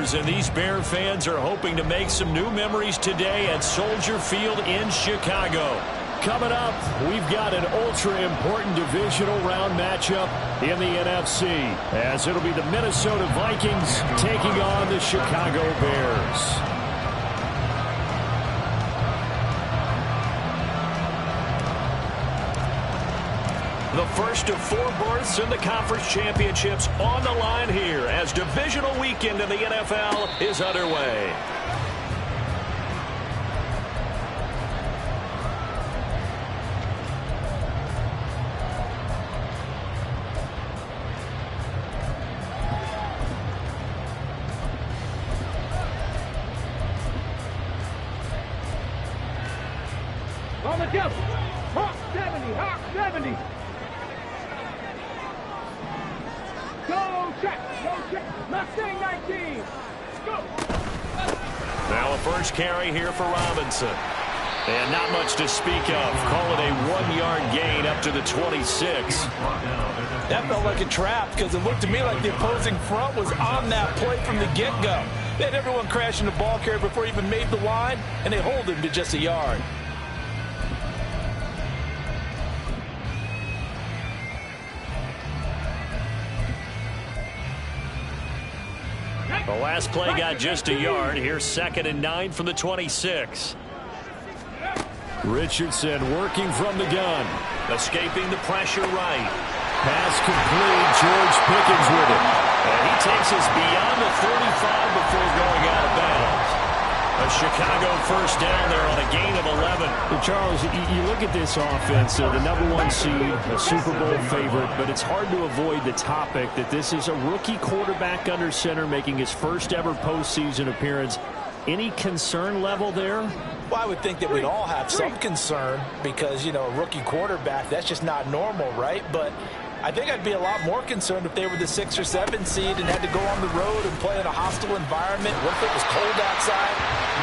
Bears, and these Bear fans are hoping to make some new memories today at Soldier Field in Chicago. Coming up, we've got an ultra-important divisional round matchup in the NFC, as it'll be the Minnesota Vikings taking on the Chicago Bears. The first of 4 berths in the conference championships on the line here as divisional weekend in the NFL is underway. On the jump. Hawk 70, Hawk 70. Go check, Mustang 19. Go. Now a first carry here for Robinson. And not much to speak of. Call it a 1-yard gain up to the 26. That felt like a trap because it looked to me like the opposing front was on that play from the get-go. They had everyone crashing the ball carrier before he even made the line, and they hold him to just a yard. The last play got just a yard. Here's 2nd and 9 from the 26. Richardson working from the gun. Escaping the pressure right. Pass complete. George Pickens with it. And he takes us beyond the 35 before going out of bounds. A Chicago first down there on a gain of 11. Well, Charles, you look at this offense, the #1 seed, a Super Bowl favorite, but it's hard to avoid the topic that this is a rookie quarterback under center making his first ever postseason appearance. Any concern level there? Well, I would think that we'd all have some concern because, you know, a rookie quarterback, that's just not normal, right? But I think I'd be a lot more concerned if they were the 6 or 7 seed and had to go on the road and play in a hostile environment. What if it was cold outside?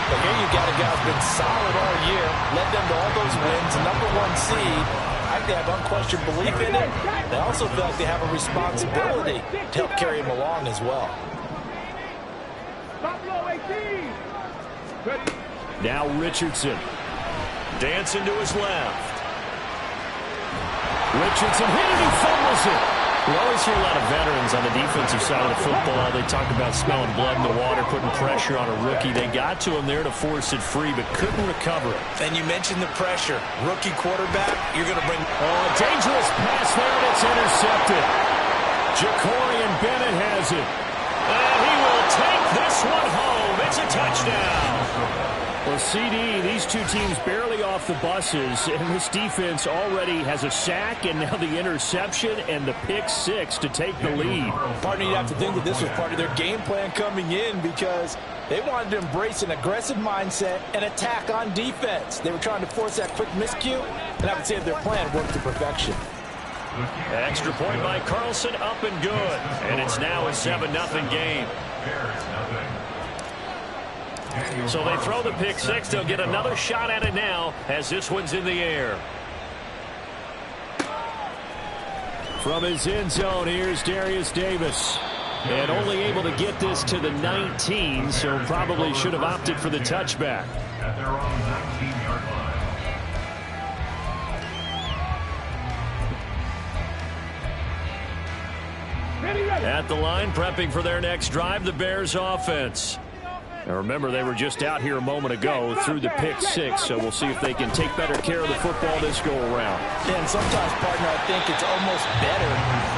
But here you got a guy who's been solid all year, led them to all those wins, #1 seed. I think they have unquestioned belief in him. They also feel like they have a responsibility to help carry him along as well. Now Richardson. Dancing to his left. Richardson hit it, he fumbles it. We always hear a lot of veterans on the defensive side of the football. They talk about smelling blood in the water, putting pressure on a rookie. They got to him there to force it free, but couldn't recover it. And you mentioned the pressure. Rookie quarterback, you're going to bring... Oh, a dangerous pass there, and it's intercepted. Jacorian Bennett has it. And he will take this one home. It's a touchdown. Well, CD, these two teams barely off the buses, and this defense already has a sack and now the interception and the pick-6 to take the lead. Partner, you'd have to think that this was part of their game plan coming in because they wanted to embrace an aggressive mindset and attack on defense. They were trying to force that quick miscue, and I would say that their plan worked to perfection. Extra point by Carlson, up and good. And it's now a 7-0 game. So they throw the pick-6. They'll get another shot at it now as this one's in the air. From his end zone, here's Darius Davis. And only able to get this to the 19, so probably should have opted for the touchback. At their own 19-yard line. At the line, prepping for their next drive, the Bears offense. Now remember, they were just out here a moment ago through the pick-6, so we'll see if they can take better care of the football this go-around. And sometimes, partner, I think it's almost better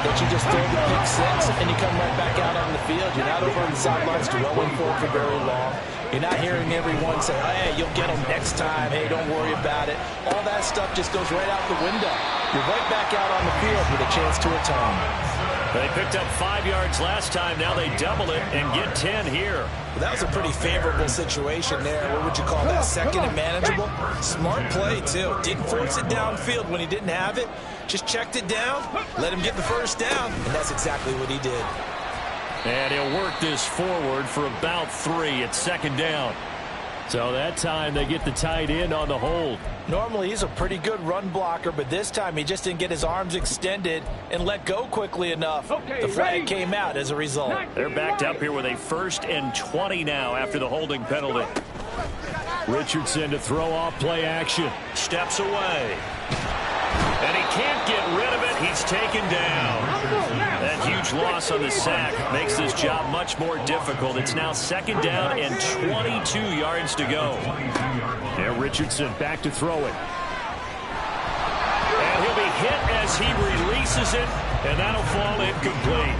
that you just throw the pick-6 and you come right back out on the field. You're not over on the sidelines dwelling for it for very long. You're not hearing everyone say, hey, you'll get them next time. Hey, don't worry about it. All that stuff just goes right out the window. You're right back out on the field with a chance to atone. They picked up 5 yards last time. Now they double it and get 10 here. Well, that was a pretty favorable situation there. What would you call that? Second and manageable? Smart play, too. Didn't force it downfield when he didn't have it. Just checked it down, let him get the first down, and that's exactly what he did. And he'll work this forward for about 3 at 2nd down. So that time they get the tight end on the hold. Normally he's a pretty good run blocker, but this time he just didn't get his arms extended and let go quickly enough. Okay, the flag ready? came out as a result. They're backed up here with a 1st and 20 now after the holding penalty. Richardson to throw off play action. Steps away. And he can't get rid of it. He's taken down. That huge loss on the sack makes this job much more difficult. It's now 2nd down and 22 yards to go. Now Richardson back to throw it. And he'll be hit as he releases it, and that'll fall incomplete.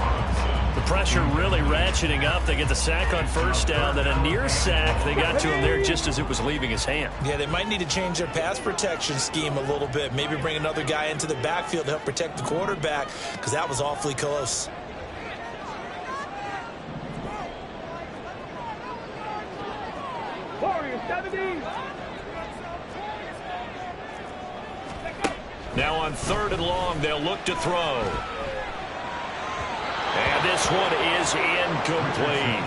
The pressure really ratcheting up. They get the sack on 1st down, then a near sack. They got to him there just as it was leaving his hand. Yeah, they might need to change their pass protection scheme a little bit. Maybe bring another guy into the backfield to help protect the quarterback, because that was awfully close. Warriors 70. Now on 3rd and long, they'll look to throw. And this one is incomplete.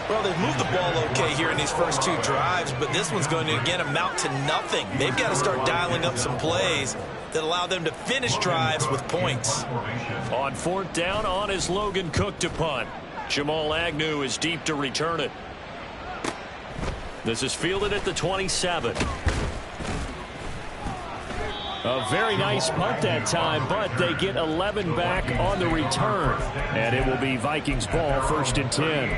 Well, they've moved the ball okay here in these first 2 drives, but this one's going to, again, amount to nothing. They've got to start dialing up some plays that allow them to finish drives with points. On 4th down, on is Logan Cook to punt. Jamal Agnew is deep to return it. This is fielded at the 27. A very nice punt that time, but they get 11 back on the return. And it will be Vikings ball, 1st and 10.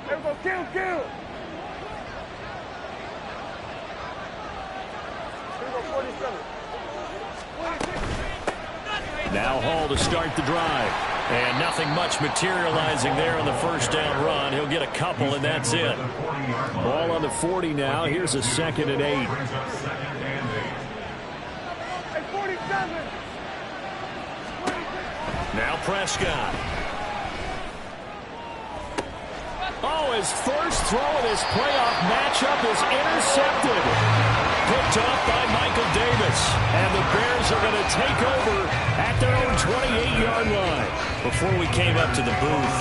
There we go, kill. Here we go, 47. Now Hall to start the drive. And nothing much materializing there on the 1st down run. He'll get a couple, and that's it. Ball on the 40 now. Here's a 2nd and 8. Hey, 47. Now Prescott. Oh, his first throw of this playoff matchup is intercepted. Picked off by Michael Davis. And the Bears are going to take over at their own 28-yard line. Before we came up to the booth,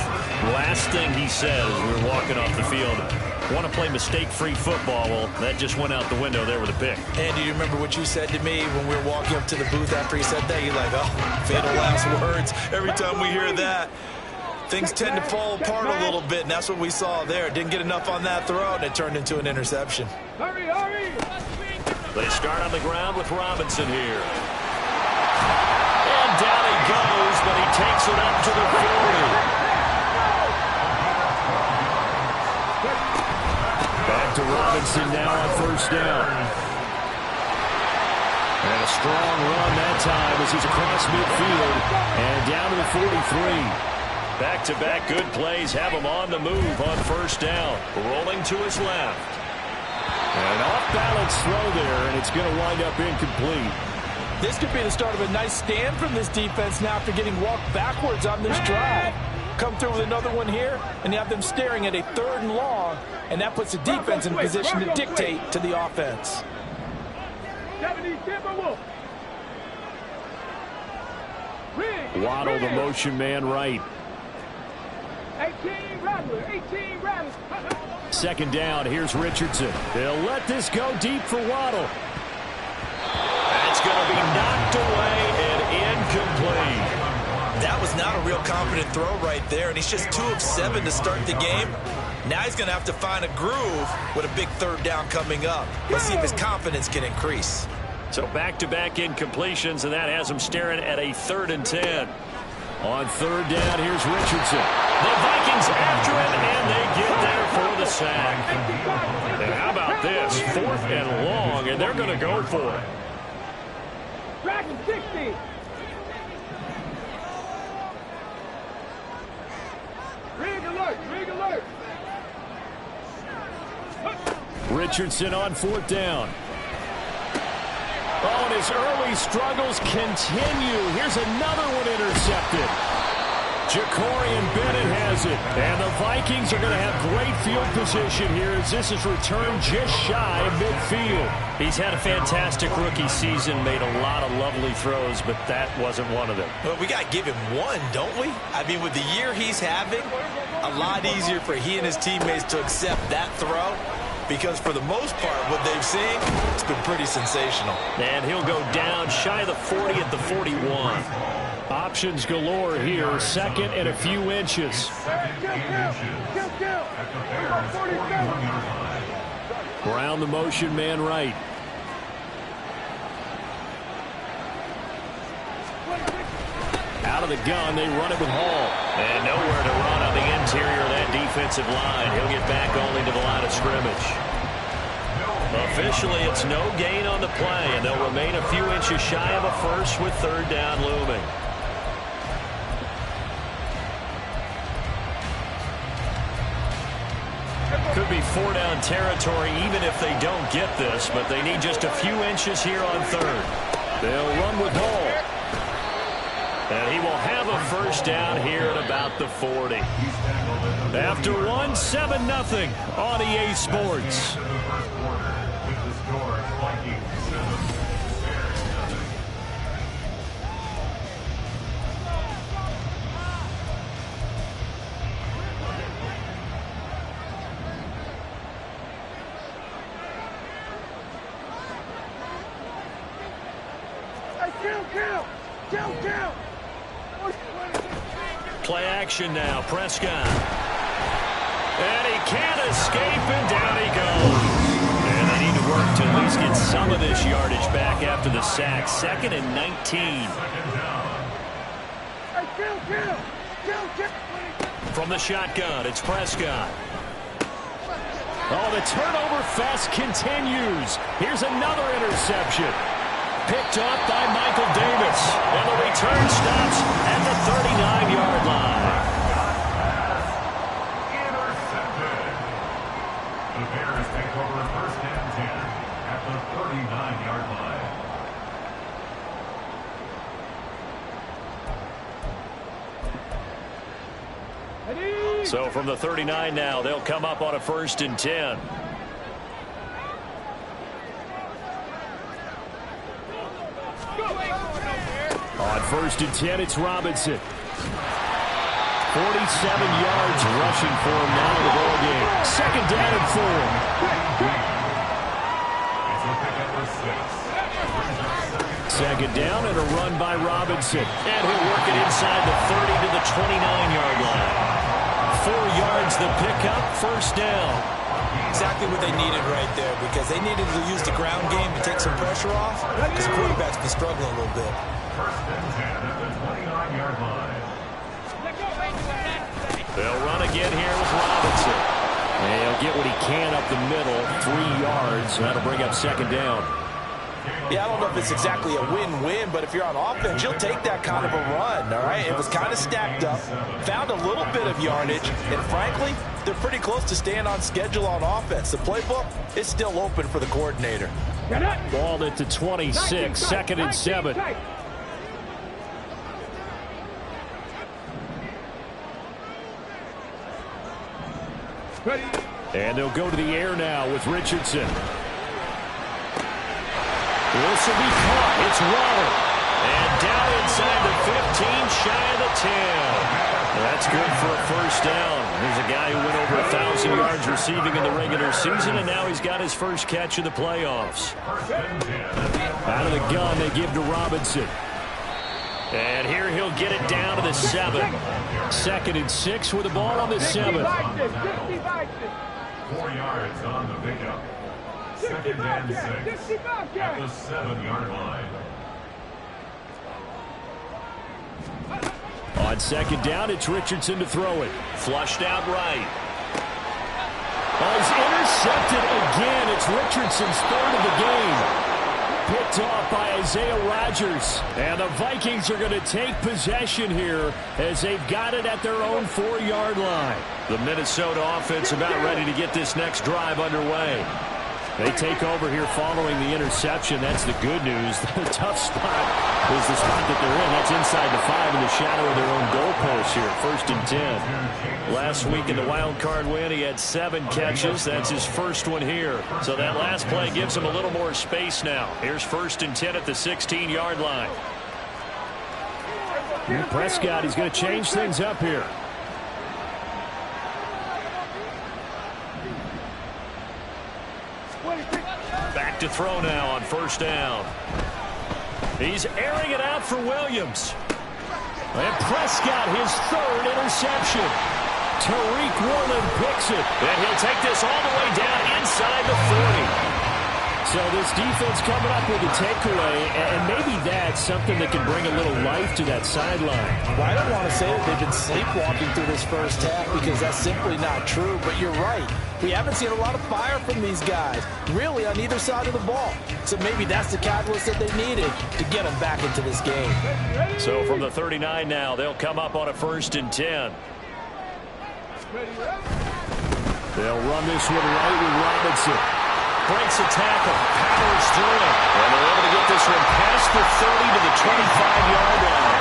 last thing he said as we were walking off the field, want to play mistake-free football. Well, that just went out the window there with a pick. And do you remember what you said to me when we were walking up to the booth after he said that? You're like, oh, fatal last words. Every time we hear that, things tend to fall apart a little bit, and that's what we saw there. Didn't get enough on that throw, and it turned into an interception. Hurry. They start on the ground with Robinson here. And down he goes, but he takes it up to the 40. Back to Robinson now on 1st down. And a strong run that time as he's across midfield and down to the 43. Back-to-back good plays have him on the move on 1st down. Rolling to his left. An off-balance throw there, and it's going to wind up incomplete. This could be the start of a nice stand from this defense now after getting walked backwards on this drive. Come through with another one here, and you have them staring at a 3rd and long, and that puts the defense in position to dictate to the offense. 70, Timberwolf. Waddle, the motion man right. 18 Rattler. 2nd down, here's Richardson. They'll let this go deep for Waddle. That's going to be knocked away and incomplete. That was not a real confident throw right there, and he's just 2 of 7 to start the game. Now he's going to have to find a groove with a big 3rd down coming up. Let's see if his confidence can increase. So back-to-back incompletions, and that has him staring at a 3rd and 10. On 3rd down, here's Richardson. The Vikings after him, and they get there for the sack. And how about this? 4th and long, and they're going to go for it. Dragon 60. Rig alert. Richardson on 4th down. Oh, and his early struggles continue. Here's another one intercepted. Jacorian Bennett has it. And the Vikings are going to have great field position here as this is returned just shy of midfield. He's had a fantastic rookie season, made a lot of lovely throws, but that wasn't one of them. Well, we got to give him one, don't we? I mean, with the year he's having, a lot easier for he and his teammates to accept that throw. Because for the most part, what they've seen, it's been pretty sensational. And he'll go down shy of the 40 at the 41. Options galore here. 2nd and a few inches. Brown the motion man right. Out of the gun, they run it with Hall. And nowhere to run on the interior of that defensive line. He'll get back only to the line of scrimmage. Officially, it's no gain on the play, and they'll remain a few inches shy of a first with 3rd down looming. Could be 4-down territory even if they don't get this, but they need just a few inches here on 3rd. They'll run with Hall. And he will have a first down here at about the 40. After 1, 7-0 on EA Sports. Play action now, Prescott. And he can't escape, and down he goes. And they need to work to at least get some of this yardage back after the sack. 2nd and 19. From the shotgun, it's Prescott. Oh, the turnover fest continues. Here's another interception. Picked up by Michael Davis. And the return stops at the 39-yard line. Intercepted. The Bears take over 1st and 10 at the 39-yard line. So from the 39 now, they'll come up on a 1st and 10. On 1st and 10, it's Robinson. 47 yards rushing for him now in the ball game. 2nd down and 4. 2nd down and a run by Robinson. And he'll work it inside the 30 to the 29-yard line. 4 yards the pickup, 1st down. Exactly what they needed right there, because they needed to use the ground game to take some pressure off, because the quarterback's been struggling a little bit. 1st and 10 at the 29-yard line. They'll run again here with Robinson. And he'll get what he can up the middle, 3 yards, and that'll bring up 2nd down. Yeah, I don't know if it's exactly a win-win, but if you're on offense, you'll take that kind of a run, all right? It was kind of stacked up, found a little bit of yardage, and frankly, they're pretty close to staying on schedule on offense. The playbook is still open for the coordinator. Ball at the 26, 2nd and 7. And they'll go to the air now with Richardson. This will be caught. It's Waller. And down inside the 15, shy of the 10. That's good for a 1st down. There's a guy who went over 1,000 yards receiving in the regular season, and now he's got his first catch of the playoffs. Out of the gun, they give to Robinson. And here he'll get it down to the 7. 2nd and 6 with the ball on the 7. 4 yards on the pickup. 2nd and 6 at the 7-yard line. On 2nd down, it's Richardson to throw it. Flushed out right. Oh, he's intercepted again. It's Richardson's 3rd of the game. Picked off by Isaiah Rodgers. And the Vikings are going to take possession here as they've got it at their own 4-yard line. The Minnesota offense about ready to get this next drive underway. They take over here following the interception. That's the good news. The tough spot is the spot that they're in. That's inside the 5 in the shadow of their own goalpost here. 1st and 10. Last week in the wild card win, he had 7 catches. That's his first one here. So that last play gives him a little more space now. Here's 1st and 10 at the 16-yard line. And Prescott, he's going to change things up here. Back to throw now on 1st down. He's airing it out for Williams. And Prescott, his 3rd interception. Tariq Woolen picks it. And he'll take this all the way down inside the 40. So this defense coming up with a takeaway, and maybe that's something that can bring a little life to that sideline. Well, I don't want to say that they've been sleepwalking through this first half because that's simply not true, but you're right. We haven't seen a lot of fire from these guys, really on either side of the ball. So maybe that's the catalyst that they needed to get them back into this game. So from the 39 now, they'll come up on a 1st and 10. They'll run this one right with Robinson. Breaks a tackle, powers through it, and they're able to get this one past the 30 to the 25-yard line.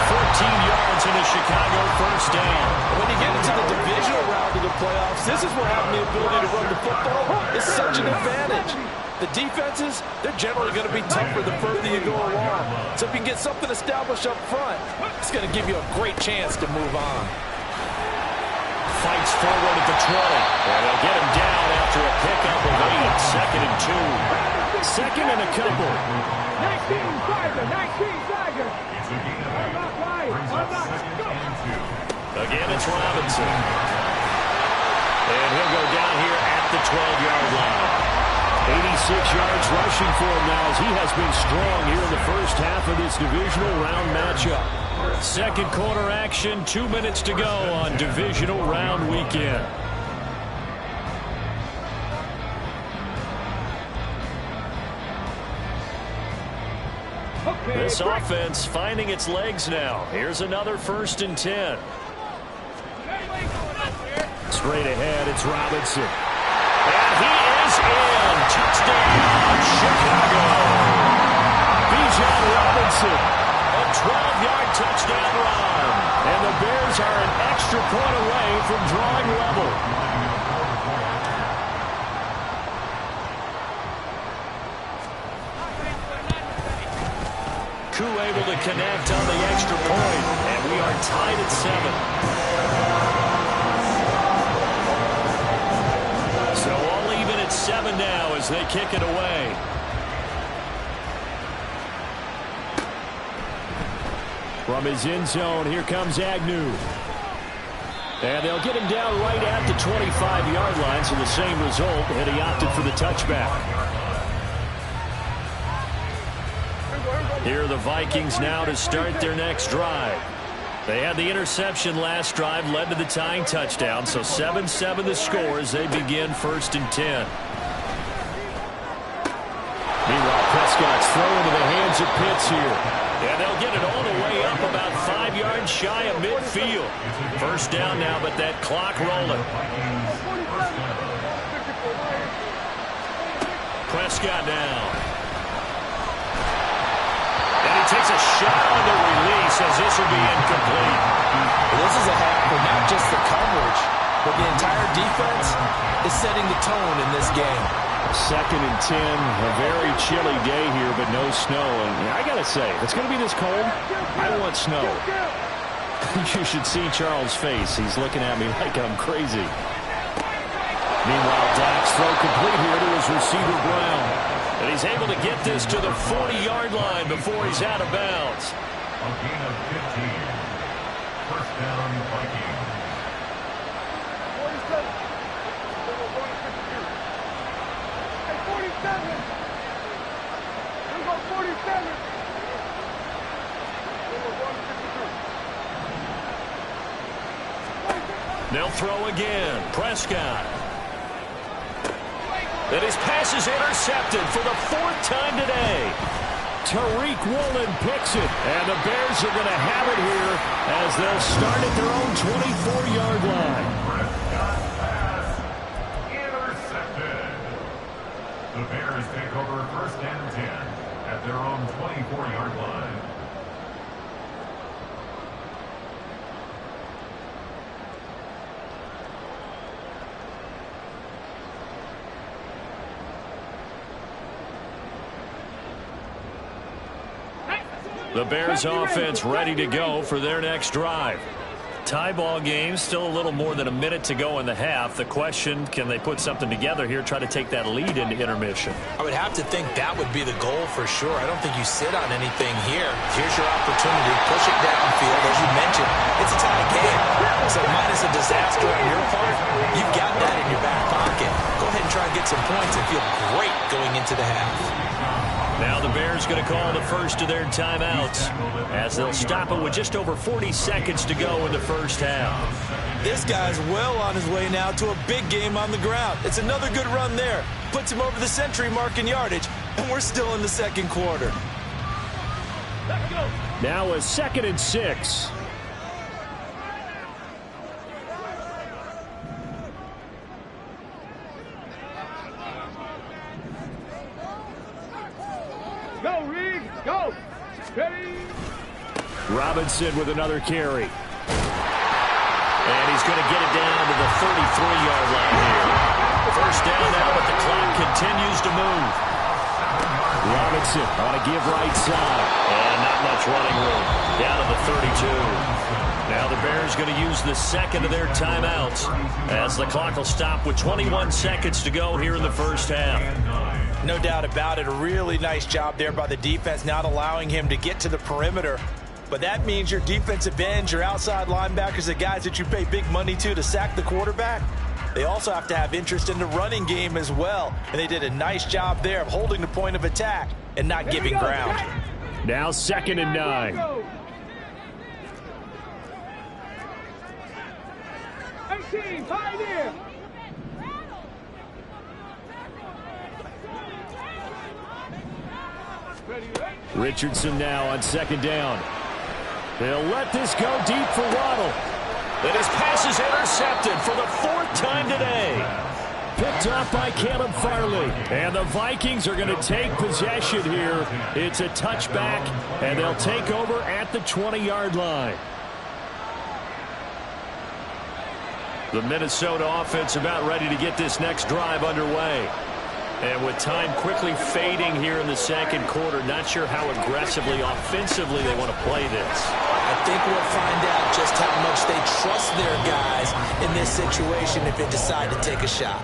14 yards in a Chicago 1st down. When you get into the divisional round of the playoffs, this is where having the ability to run the football is such an advantage. The defenses, they're generally going to be tougher the further you go along. So if you can get something established up front, it's going to give you a great chance to move on. Fights forward at the 20. And they'll get him down after a pickup of 8. 2nd and 2. 2nd and a couple. 19 Tiger, 19 Tiger. Again, it's Robinson. And he'll go down here at the 12-yard line. 86 yards rushing for him now as he has been strong here in the first half of this divisional round matchup. 2nd quarter action, 2 minutes to go on divisional round weekend. This offense finding its legs now. Here's another 1st and 10. Straight ahead, it's Robinson. And he is in. Touchdown, Chicago. Bijan Robinson. A 12-yard touchdown run. And the Bears are an extra point away from drawing level. Koo able to connect on the extra point. And we are tied at 7. So all even at 7 now as they kick it away. From his end zone, here comes Agnew. And they'll get him down right at the 25-yard line, so the same result, and he opted for the touchback. Here are the Vikings now to start their next drive. They had the interception last drive, led to the tying touchdown, so 7-7 the score as they begin 1st and 10. Meanwhile, Prescott's throw into the hands of Pitts here. And they'll get it all the way up about 5 yards shy of midfield. 1st down now, but that clock rolling. Prescott now. And he takes a shot on the release as this will be incomplete. This is a half for not just the coverage, but the entire defense is setting the tone in this game. 2nd and 10, a very chilly day here, but no snow. And I got to say, if it's going to be this cold, I want snow. You should see Charles' face. He's looking at me like I'm crazy. Meanwhile, Dak's throw complete here to his receiver, Brown. And he's able to get this to the 40-yard line before he's out of bounds. A gain of 15. 1st down, Vikings. 47. They'll throw again. Prescott. And his pass is intercepted for the 4th time today. Tariq Woolen picks it. And the Bears are going to have it here as they'll start at their own 24-yard line. Prescott pass intercepted. The Bears take over 1st and 10 at their own 24-yard line. The Bears offense ready to go for their next drive. Tie ball game, still a little more than a minute to go in the half. The question, can they put something together here, try to take that lead into intermission? I would have to think that would be the goal for sure. I don't think you sit on anything here. Here's your opportunity. Push it downfield. As you mentioned, it's a tie game. So minus a disaster on your part, you've got that in your back pocket. Go ahead and try and get some points and feel great going into the half. Now the Bears going to call the first of their timeouts as they'll stop it with just over 40 seconds to go in the first half. This guy's well on his way now to a big game on the ground. It's another good run there. Puts him over the century mark in yardage, and we're still in the second quarter. Now a 2nd and 6. Go, Reed, go. Ready. Robinson with another carry. And he's going to get it down to the 33-yard line here. First down now, but the clock continues to move. Robinson on a give right side. And not much running room. Down to the 32. Now the Bears going to use the second of their timeouts as the clock will stop with 21 seconds to go here in the first half. No doubt about it. A really nice job there by the defense, not allowing him to get to the perimeter. But that means your defensive ends, your outside linebackers, the guys that you pay big money to sack the quarterback, they also have to have interest in the running game as well. And they did a nice job there of holding the point of attack and not giving ground. Now 2nd and 9. 18, pioneer. Richardson now on 2nd down. They'll let this go deep for Waddle. And his pass is intercepted for the 4th time today. Picked up by Caleb Farley. And the Vikings are going to take possession here. It's a touchback, and they'll take over at the 20-yard line. The Minnesota offense about ready to get this next drive underway. And with time quickly fading here in the second quarter, not sure how aggressively, offensively they want to play this. I think we'll find out just how much they trust their guys in this situation if they decide to take a shot.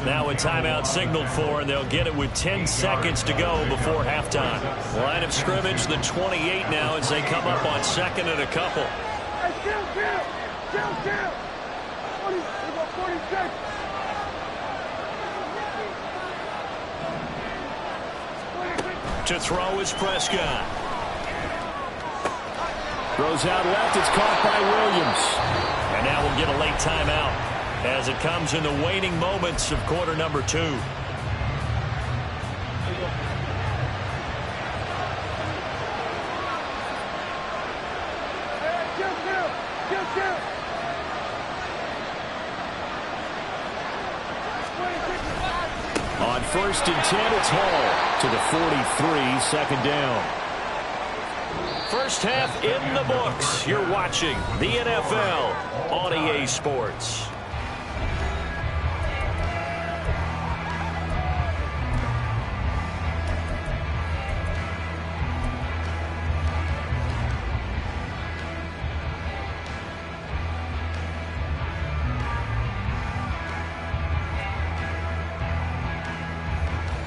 Now a timeout signaled for, and they'll get it with 10 seconds to go before halftime. Line of scrimmage, the 28 now as they come up on 2nd and a couple. Hey, chill. 46. To throw is Prescott. Throws out left. It's caught by Williams. And now we'll get a late timeout as it comes in the waning moments of quarter number 2. Chill. On 1st and 10, it's Hall to the 43, 2nd down. First half in the books. You're watching the NFL on EA Sports.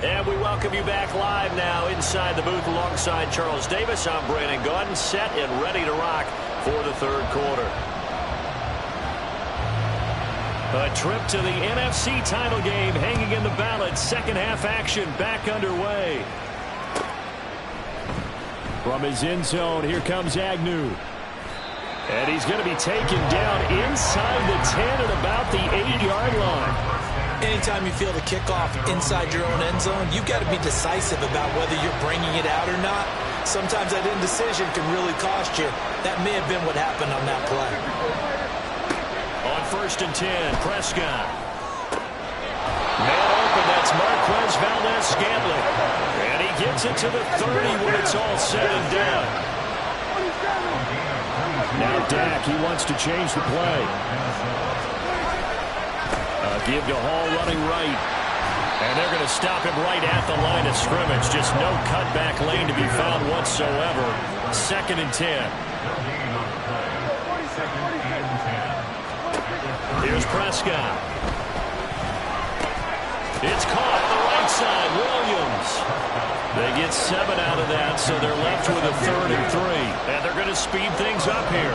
And we welcome you back live now inside the booth alongside Charles Davis. I'm Brandon Gaudin, set and ready to rock for the third quarter. A trip to the NFC title game hanging in the balance. Second half action back underway. From his end zone, here comes Agnew. And he's going to be taken down inside the 10 at about the 8-yard line. Anytime you feel the kickoff inside your own end zone, you've got to be decisive about whether you're bringing it out or not. Sometimes that indecision can really cost you. That may have been what happened on that play. On 1st and 10, Prescott. Man open, that's Marquez Scantling. And he gets it to the 30 when it's all said and done. Now Dak, he wants to change the play. Give to Hall running right. And they're going to stop him right at the line of scrimmage. Just no cutback lane to be found whatsoever. 2nd and 10. Here's Prescott. It's caught the right side. Williams. They get 7 out of that, so they're left with a 3rd and 3. And they're going to speed things up here.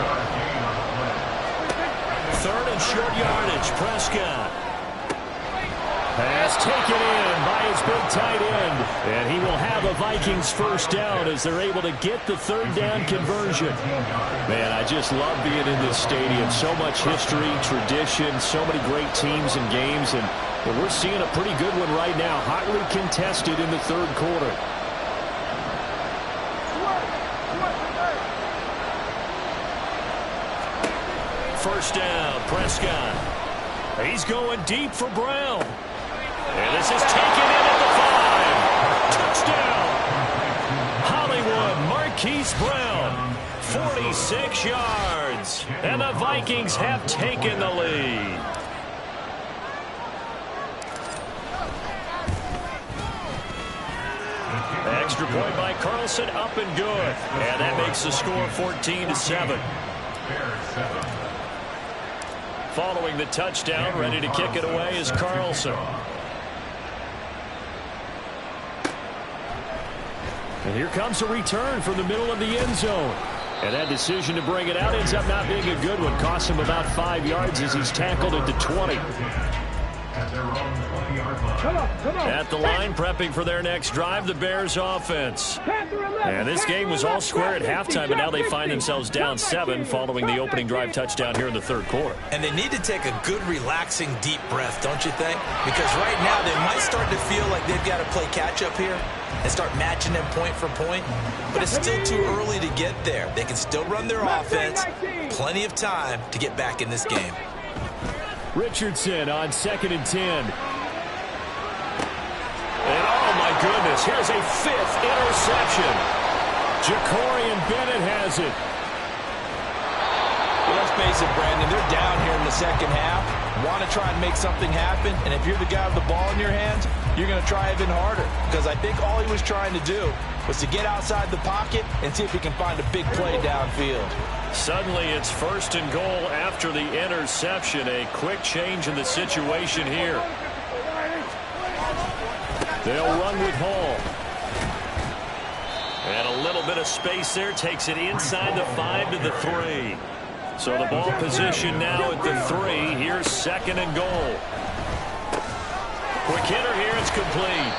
3rd and short yardage. Prescott. Pass taken in by his big tight end. And he will have a Vikings first down as they're able to get the 3rd down conversion. Man, I just love being in this stadium. So much history, tradition, so many great teams and games. And we're seeing a pretty good one right now. Hotly contested in the 3rd quarter. First down, Prescott. He's going deep for Brown. And this is taken in at the 5. Touchdown. Hollywood Marquise Brown. 46 yards. And the Vikings have taken the lead. Extra point by Carlson, up and good. And that makes the score 14-7. Following the touchdown, ready to kick it away is Carlson. And here comes a return from the middle of the end zone. And that decision to bring it out ends up not being a good one. Costs him about 5 yards as he's tackled at the 20. At their own 20-yard line. Come on. At the line, prepping for their next drive, the Bears offense. And this game was all square at halftime, but now they find themselves down 7 following the opening drive touchdown here in the 3rd quarter. And they need to take a good, relaxing, deep breath, don't you think? Because right now they might start to feel like they've got to play catch-up here and start matching them point for point. But it's still too early to get there. They can still run their offense. Plenty of time to get back in this game. Richardson on 2nd and 10. And oh my goodness, here's a 5th interception. Jacorian Bennett has it. Well, let's face it, Brandon, they're down here in the 2nd half. Want to try and make something happen, and if you're the guy with the ball in your hands, you're going to try even harder. Because I think all he was trying to do was to get outside the pocket and see if he can find a big play downfield. Suddenly it's 1st and goal after the interception. A quick change in the situation here. They'll run with Hall. And a little bit of space there. Takes it inside the 5 to the 3. So the ball position now at the 3. Here's 2nd and goal. Quick hitter here. It's complete.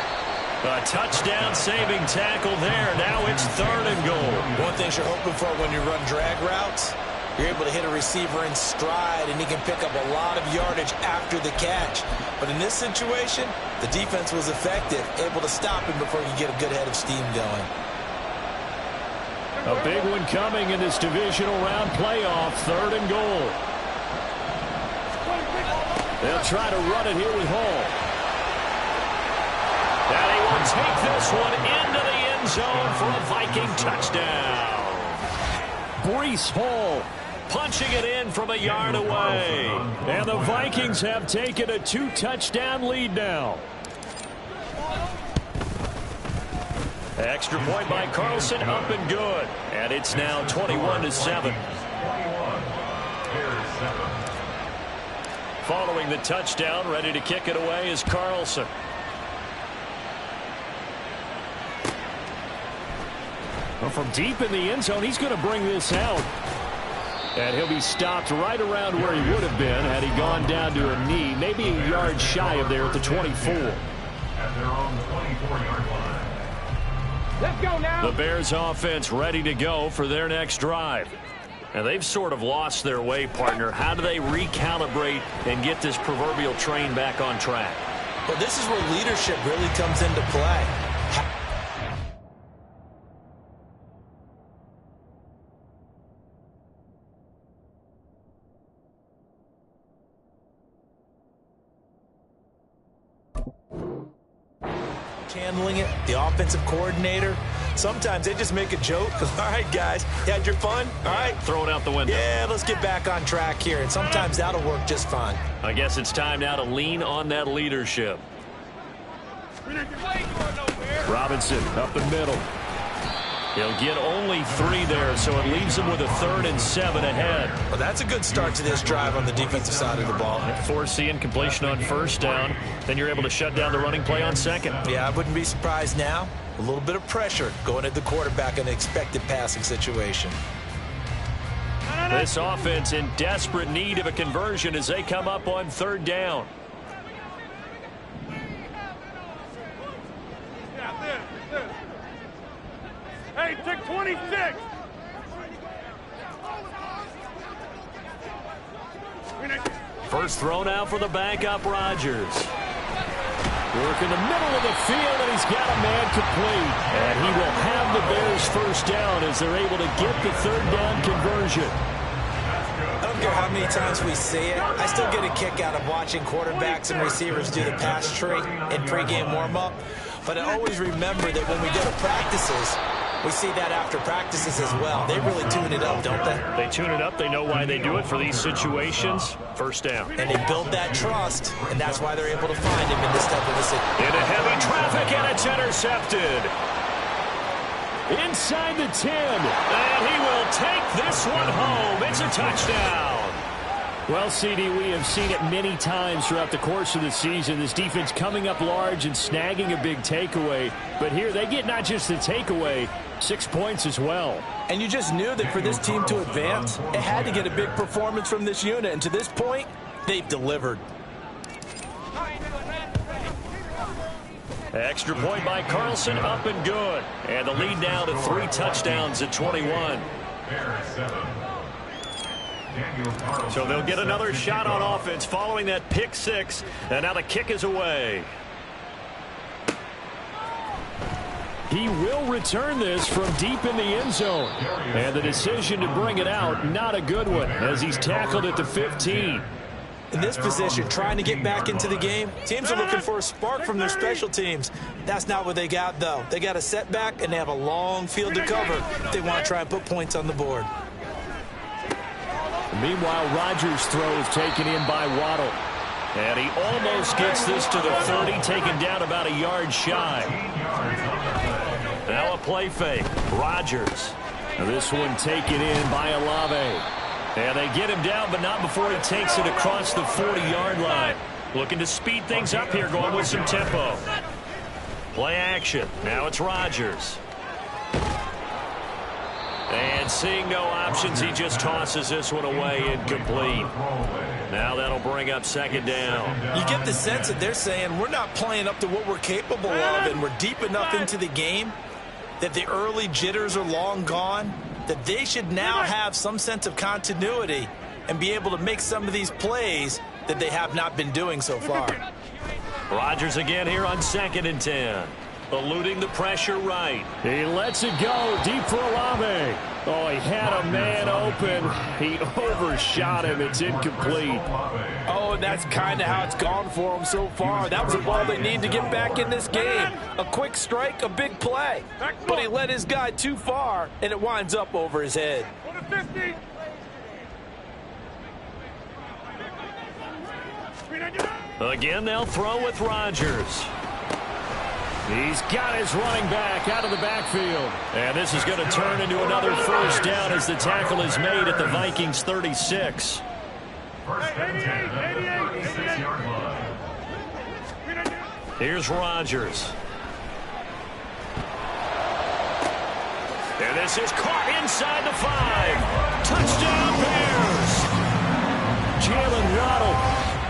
A touchdown saving tackle there. Now it's 3rd and goal. One thing you're hoping for when you run drag routes, you're able to hit a receiver in stride and he can pick up a lot of yardage after the catch. But in this situation, the defense was effective, able to stop him before you get a good head of steam going. A big one coming in this divisional round playoff. 3rd and goal. They'll try to run it here with Hall. And he will take this one into the end zone for a Viking touchdown. Breece Hall punching it in from a yard away. And the Vikings have taken a 2-touchdown lead now. Extra point by Carlson, up and good. And it's now 21-7. Following the touchdown, ready to kick it away is Carlson. Well, from deep in the end zone, he's going to bring this out. And he'll be stopped right around where he would have been had he gone down to a knee, maybe a yard shy of there at the 24. At their own 24-yard line. Let's go now. The Bears offense ready to go for their next drive. And they've sort of lost their way, partner. How do they recalibrate and get this proverbial train back on track? Well, this is where leadership really comes into play. Handling it, the offensive coordinator. Sometimes they just make a joke. All right, guys, you had your fun? All right. Throw it out the window. Yeah, let's get back on track here. And sometimes that'll work just fine. I guess it's time now to lean on that leadership. Robinson up the middle. He'll get only 3 there, so it leaves him with a 3rd and 7 ahead. Well, that's a good start to this drive on the defensive side of the ball. Force the incompletion on 1st down. Then you're able to shut down the running play on 2nd. Yeah, I wouldn't be surprised now. A little bit of pressure going at the quarterback in an expected passing situation. This offense in desperate need of a conversion as they come up on 3rd down. Hey, take 26. First throw now for the backup Rodgers. Work in the middle of the field, and he's got a man complete. And he will have the Bears 1st down as they're able to get the 3rd down conversion. I don't care how many times we see it. I still get a kick out of watching quarterbacks and receivers do the pass tree in pregame warm-up. But I always remember that when we go to practices, we see that after practices as well. They really tune it up, don't they? They tune it up. They know why they do it for these situations. 1st down. And they build that trust, and that's why they're able to find him in this type of a situation. Into heavy traffic, and it's intercepted. Inside the 10. And he will take this one home. It's a touchdown. Well, CD, we have seen it many times throughout the course of the season. This defense coming up large and snagging a big takeaway. But here they get not just the takeaway, 6 points as well. And you just knew that for this team to advance, it had to get a big performance from this unit. And to this point, they've delivered. Extra point by Carlson, up and good. And the lead now to 3 touchdowns at 21. So they'll get another shot on offense following that pick 6. And now the kick is away. He will return this from deep in the end zone. And the decision to bring it out, not a good one, as he's tackled at the 15. In this position, trying to get back into the game, teams are looking for a spark from their special teams. That's not what they got, though. They got a setback, and they have a long field to cover if they want to try and put points on the board. Meanwhile, Rodgers' throw is taken in by Waddle. And he almost gets this to the 30, taken down about a yard shy. Now a play fake. Rodgers. This one taken in by Olave. And they get him down, but not before he takes it across the 40-yard line. Looking to speed things up here, going with some tempo. Play action. Now it's Rodgers. And seeing no options, he just tosses this one away incomplete. Now that'll bring up 2nd down. You get the sense that they're saying we're not playing up to what we're capable of, and we're deep enough into the game that the early jitters are long gone, that they should now have some sense of continuity and be able to make some of these plays that they have not been doing so far. Rodgers again here on 2nd and 10. Eluding the pressure right. He lets it go deep for Olave. Oh, he had a man open. He overshot him. It's incomplete. Oh, and that's kind of how it's gone for him so far. That was a ball they need to get back in this game. A quick strike, a big play. But he led his guy too far, and it winds up over his head. Again, they'll throw with Rodgers. He's got his running back out of the backfield. And this is going to turn into another 1st down as the tackle is made at the Vikings 36. Here's Rodgers. And this is caught inside the 5. Touchdown, Bears. Jalen Waddle,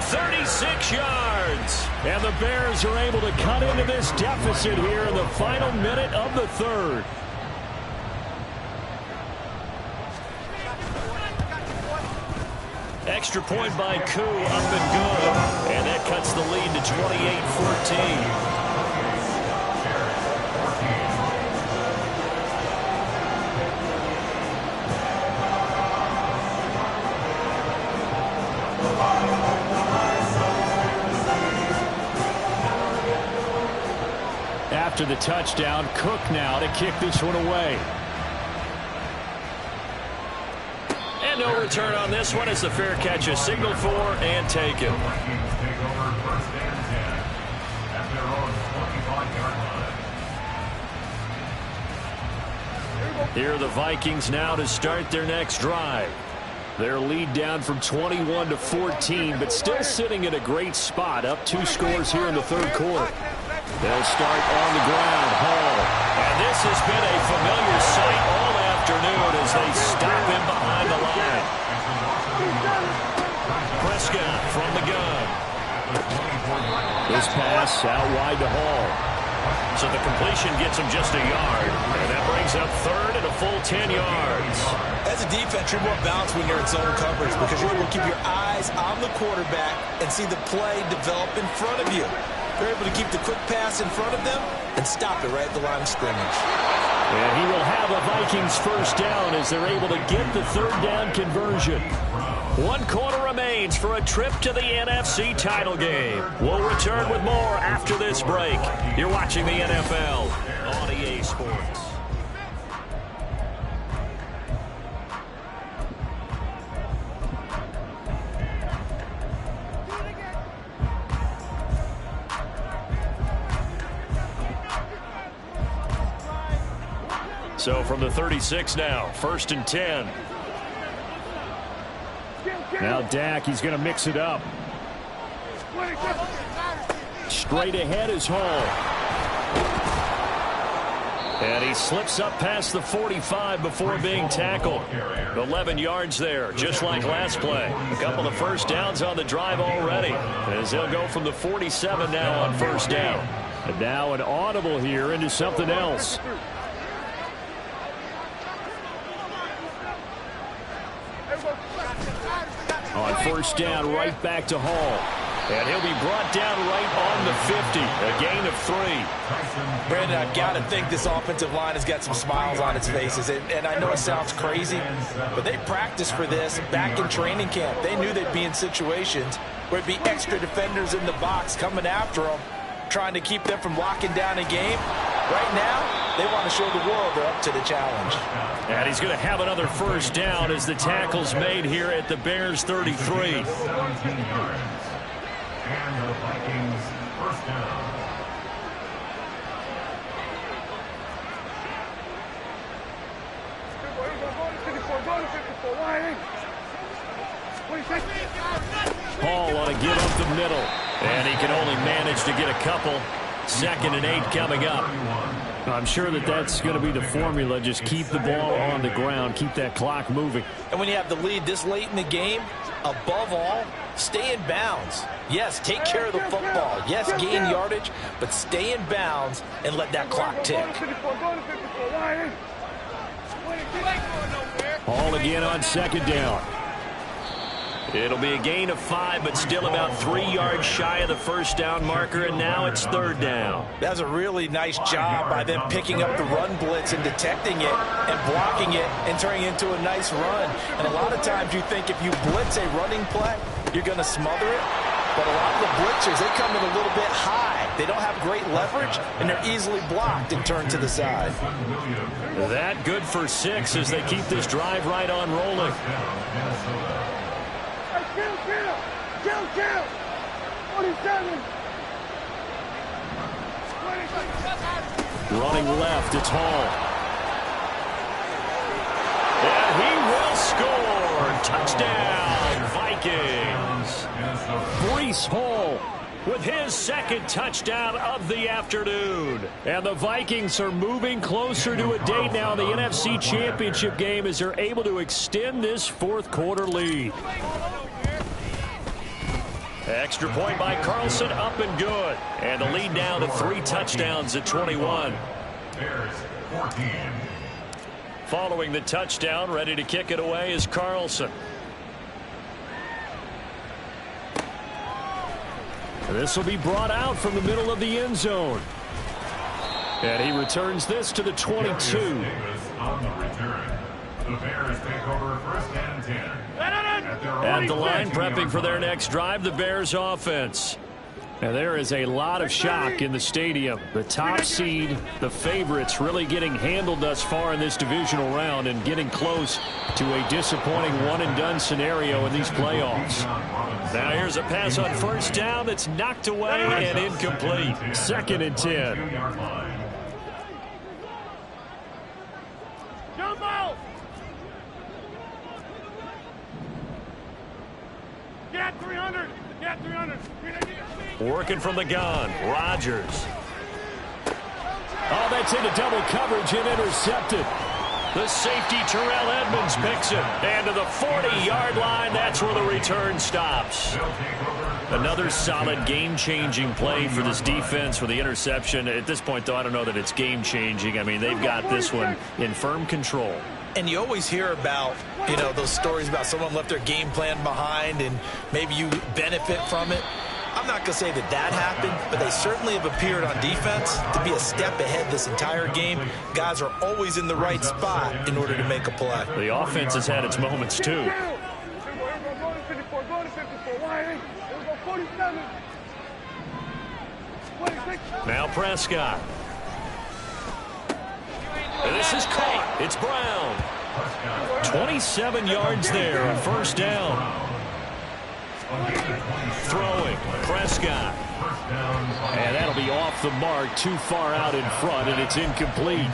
36 yards. And the Bears are able to cut into this deficit here in the final minute of the 3rd. Extra point by Koo, up and good. And that cuts the lead to 28-14. after the touchdown. Cook now to kick this one away. And no return on this one as the fair catch is signaled for and taken. Vikings take over 1st and 10 at their own 25-yard line. Here are the Vikings now to start their next drive. Their lead down from 21 to 14, but still sitting in a great spot. Up 2 scores here in the third quarter. They'll start on the ground. Hall. And this has been a familiar sight all afternoon as they stop him behind the line. Prescott from the gun. This pass out wide to Hall. So the completion gets him just a yard. And that brings up third and a full 10 yards. As a defense, you're more balanced when you're in zone coverage because you're able to keep your eyes on the quarterback and see the play develop in front of you. You're able to keep the quick pass in front of them and stop it right at the line of scrimmage. And he will have a Vikings first down as they're able to get the third down conversion. 1 quarter remains for a trip to the NFC title game. We'll return with more after this break. You're watching the NFL on EA Sports. So from the 36 now, 1st and 10. Now Dak, he's going to mix it up. Straight ahead is Hall. And he slips up past the 45 before being tackled. 11 yards there, just like last play. A couple of first downs on the drive already, as they'll go from the 47 now on first down. And now an audible here into something else. On first down, right back to Hall. And he'll be brought down right on the 50. A gain of 3. Brandon, I've got to think this offensive line has got some smiles on its faces. And I know it sounds crazy, but they practiced for this back in training camp. They knew they'd be in situations where it'd be extra defenders in the box coming after them, trying to keep them from locking down a game. Right now, they want to show the world they're up to the challenge. And he's going to have another first down as the tackle's made here at the Bears 33. 17 yards. And the Vikings first down. Hall ought to give up the middle. And he can only manage to get a couple. 2nd and 8 coming up. I'm sure that that's going to be the formula. Just keep the ball on the ground. Keep that clock moving. And when you have the lead this late in the game, above all, stay in bounds. Yes, take care of the football. Yes, gain yardage, but stay in bounds and let that clock tick. Hall again on 2nd down. It'll be a gain of 5, but still about 3 yards shy of the first down marker, and now it's 3rd down. That was a really nice job by them picking up the run blitz and detecting it and blocking it and turning it into a nice run. And a lot of times you think if you blitz a running play, you're going to smother it. But a lot of the blitzers, they come in a little bit high. They don't have great leverage, and they're easily blocked and turned to the side. That good for 6 as they keep this drive right on rolling. Kill! 47! Running left, it's Hall. And he will score. Touchdown, Vikings. Breece Hall with his 2nd touchdown of the afternoon. And the Vikings are moving closer to a date now in the NFC Championship game as they're able to extend this 4th quarter lead. Extra point by Carlson, up and good. And the lead down to 3 touchdowns at 21. Bears 14. Following the touchdown, ready to kick it away is Carlson. This will be brought out from the middle of the end zone. And he returns this to the 22. Davis on the return. The Bears take over 1st and 10. At the line, prepping for their next drive, the Bears offense. And there is a lot of shock in the stadium. The top seed, the favorites, really getting handled thus far in this divisional round and getting close to a disappointing one-and-done scenario in these playoffs. Now here's a pass on first down that's knocked away and incomplete. 2nd and 10. Jump out! Get 300! Get 300! Working from the gun, Rodgers. Oh, that's into double coverage and intercepted. The safety, Terrell Edmonds, picks it. And to the 40-yard line, that's where the return stops. Another solid game-changing play for this defense for the interception. At this point, though, I don't know that it's game-changing. I mean, they've got this one in firm control. And you always hear about, those stories about someone left their game plan behind and maybe you benefit from it. I'm not going to say that happened, but they certainly have appeared on defense to be a step ahead this entire game. Guys are always in the right spot in order to make a play. The offense has had its moments, too. Now Prescott. And this is caught. It's Brown. 27 yards there on first down. Throwing, Prescott. And that'll be off the mark, too far out in front, and it's incomplete.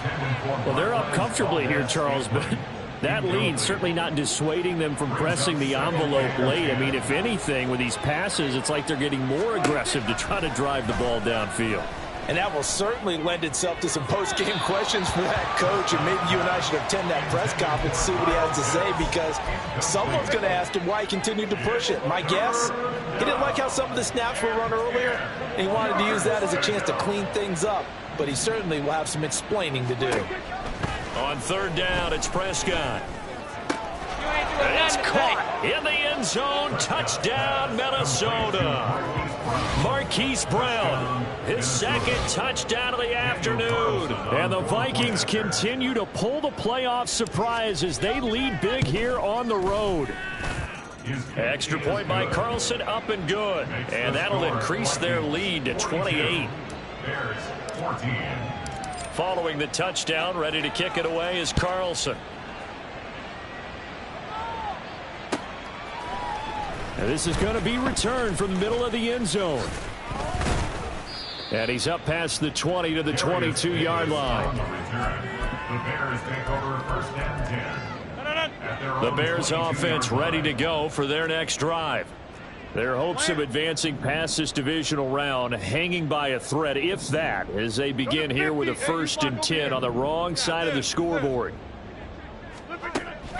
Well, they're up comfortably here, Charles, but that lead certainly not dissuading them from pressing the envelope late. I mean, if anything, with these passes, it's like they're getting more aggressive to try to drive the ball downfield. And that will certainly lend itself to some post-game questions for that coach. And maybe you and I should attend that press conference, see what he has to say, because someone's going to ask him why he continued to push it. My guess, he didn't like how some of the snaps were run earlier, and he wanted to use that as a chance to clean things up. But he certainly will have some explaining to do. On third down, it's Prescott. It's caught in the end zone. Touchdown, Minnesota. Marquise Brown, his 2nd touchdown of the afternoon. And the Vikings continue to pull the playoff surprise as they lead big here on the road. Extra point by Carlson, up and good. And that'll increase their lead to 28. Following the touchdown, ready to kick it away is Carlson. And this is going to be returned from the middle of the end zone. And he's up past the 20 to the 22-yard line. The Bears take over 1st and 10. The Bears offense ready to go for their next drive. Their hopes of advancing past this divisional round hanging by a thread, if that, as they begin here with a 1st and 10 on the wrong side of the scoreboard.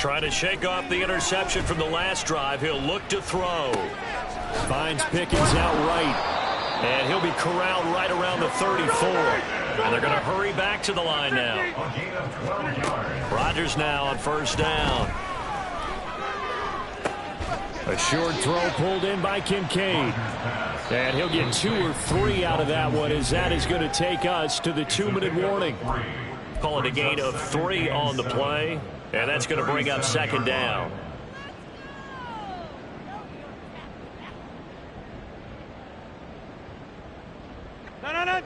Trying to shake off the interception from the last drive. He'll look to throw. Finds Pickens out right. And he'll be corralled right around the 34. And they're going to hurry back to the line now. Rodgers now on first down. A short throw pulled in by Kincaid. And he'll get 2 or 3 out of that one, as that is going to take us to the 2-minute warning. Call it a gain of 3 on the play. And that's going to bring up 2nd down. No.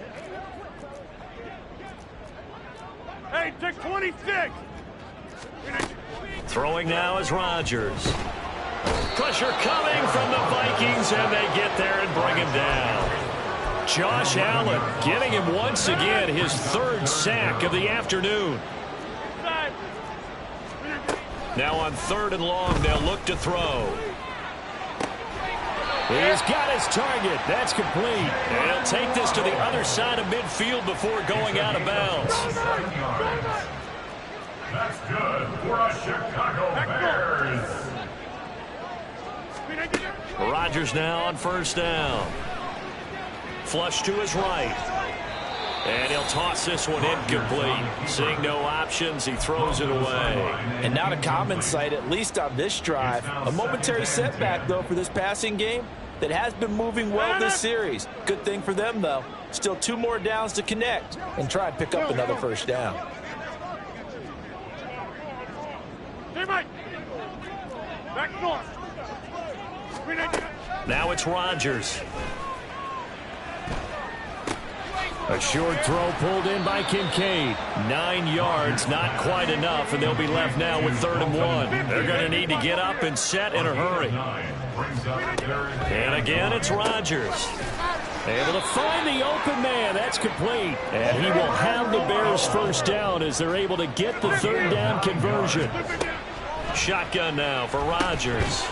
Hey, take 26. Throwing now is Rodgers. Pressure coming from the Vikings, and they get there and bring him down. Josh Allen getting him once again his 3rd sack of the afternoon. Now on 3rd and long, they'll look to throw. He's got his target. That's complete. And he'll take this to the other side of midfield before going out of bounds. That's good for a Chicago Bears. Rodgers now on first down. Flush to his right. And he'll toss this one incomplete. Seeing no options, he throws it away. And not a common sight, at least on this drive. A momentary setback, though, for this passing game that has been moving well this series. Good thing for them, though. Still 2 more downs to connect and try and pick up another first down. Now it's Rodgers. A short throw pulled in by Kincaid. 9 yards, not quite enough, and they'll be left now with 3rd and 1. They're going to need to get up and set in a hurry. And again, it's Rodgers. Able to find the open man. That's complete. And he will have the Bears first down as they're able to get the 3rd down conversion. Shotgun now for Rodgers.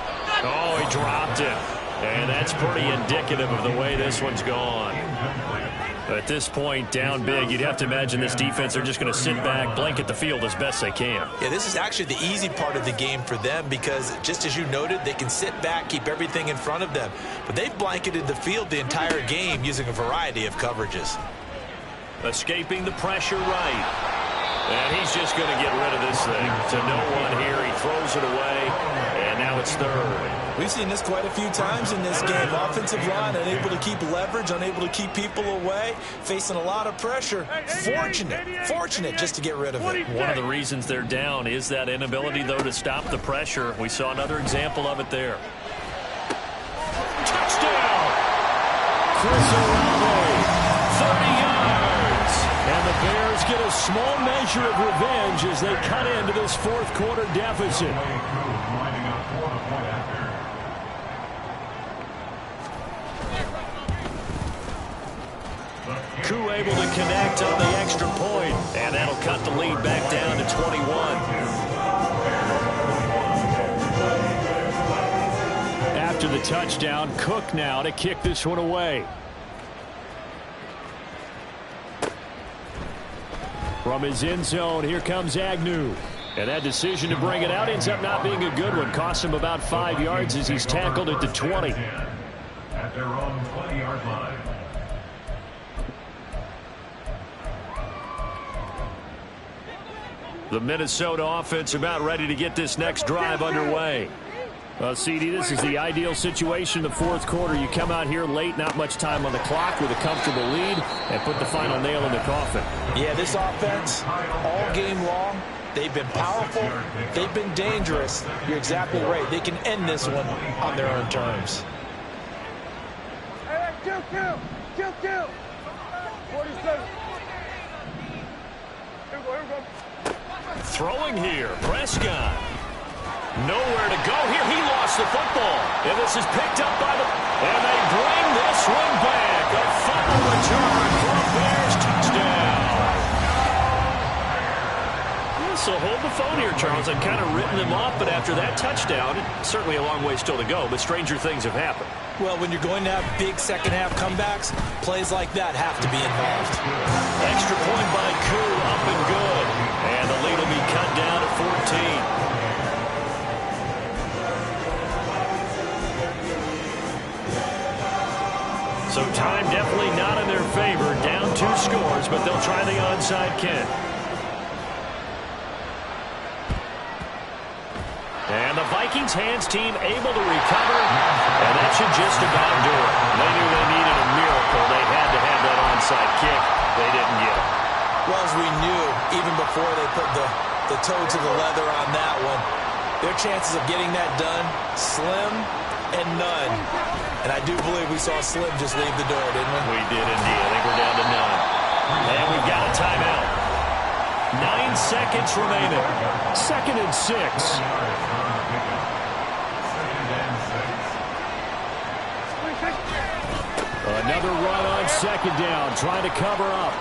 Oh, he dropped it. And that's pretty indicative of the way this one's gone. At this point, down big, you'd have to imagine this defense are just going to sit back, blanket the field as best they can. Yeah, this is actually the easy part of the game for them because, just as you noted, they can sit back, keep everything in front of them. But they've blanketed the field the entire game using a variety of coverages. Escaping the pressure right. And he's just going to get rid of this thing. To no one here. He throws it away, and now it's 3rd. We've seen this quite a few times in this game. Offensive line unable to keep leverage, unable to keep people away, facing a lot of pressure. Fortunate just to get rid of it. One of the reasons they're down is that inability, though, to stop the pressure. We saw another example of it there. Touchdown! Chris Olave, 30 yards. And the Bears get a small measure of revenge as they cut into this 4th quarter deficit. Koo able to connect on the extra point, and that'll cut the lead back down to 21. After the touchdown, Cook now to kick this one away. From his end zone, here comes Agnew. And that decision to bring it out ends up not being a good one. Costs him about 5 yards as he's tackled at the 20. At their own 20-yard line. The Minnesota offense about ready to get this next drive underway. Well, CD, this is the ideal situation in the 4th quarter. You come out here late, not much time on the clock with a comfortable lead, and put the final nail in the coffin. Yeah, this offense, all game long, they've been powerful, they've been dangerous. You're exactly right. They can end this one on their own terms. Hey, kill. 47. Here we go. Throwing here, Prescott. Nowhere to go here. He lost the football. And this is picked up by the... And they bring this one back. A final return for a Bears touchdown. So hold the phone here, Charles. I've kind of written them off, but after that touchdown, certainly a long way still to go, but stranger things have happened. Well, when you're going to have big second-half comebacks, plays like that have to be involved. Extra point by Koo, up and good. And the lead will be cut down to 14. So time definitely not in their favor. Down 2 scores, but they'll try the onside kick. And the Vikings hands team able to recover, and that should just about do it. They knew they needed a miracle. They had to have that onside kick. They didn't get it. Well, as we knew, even before they put the toe to the leather on that one, their chances of getting that done, slim and none. And I do believe we saw Slim just leave the door, didn't we? We did indeed. I think we're down to none. And we've got a timeout. 9 seconds remaining. 2nd and 6. Another run on 2nd down, trying to cover up.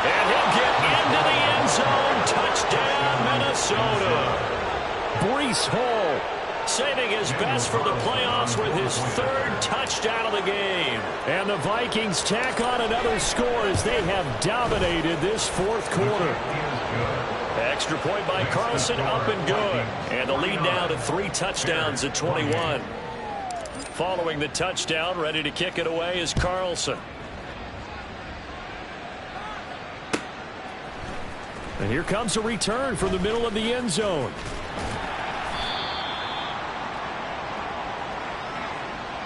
And he'll get into the end zone. Touchdown, Minnesota. Breece Hall saving his best for the playoffs with his 3rd touchdown of the game. And the Vikings tack on another score as they have dominated this 4th quarter. Extra point by Carlson, up and good. And the lead now to 3 touchdowns at 21. Following the touchdown, ready to kick it away is Carlson. And here comes a return from the middle of the end zone.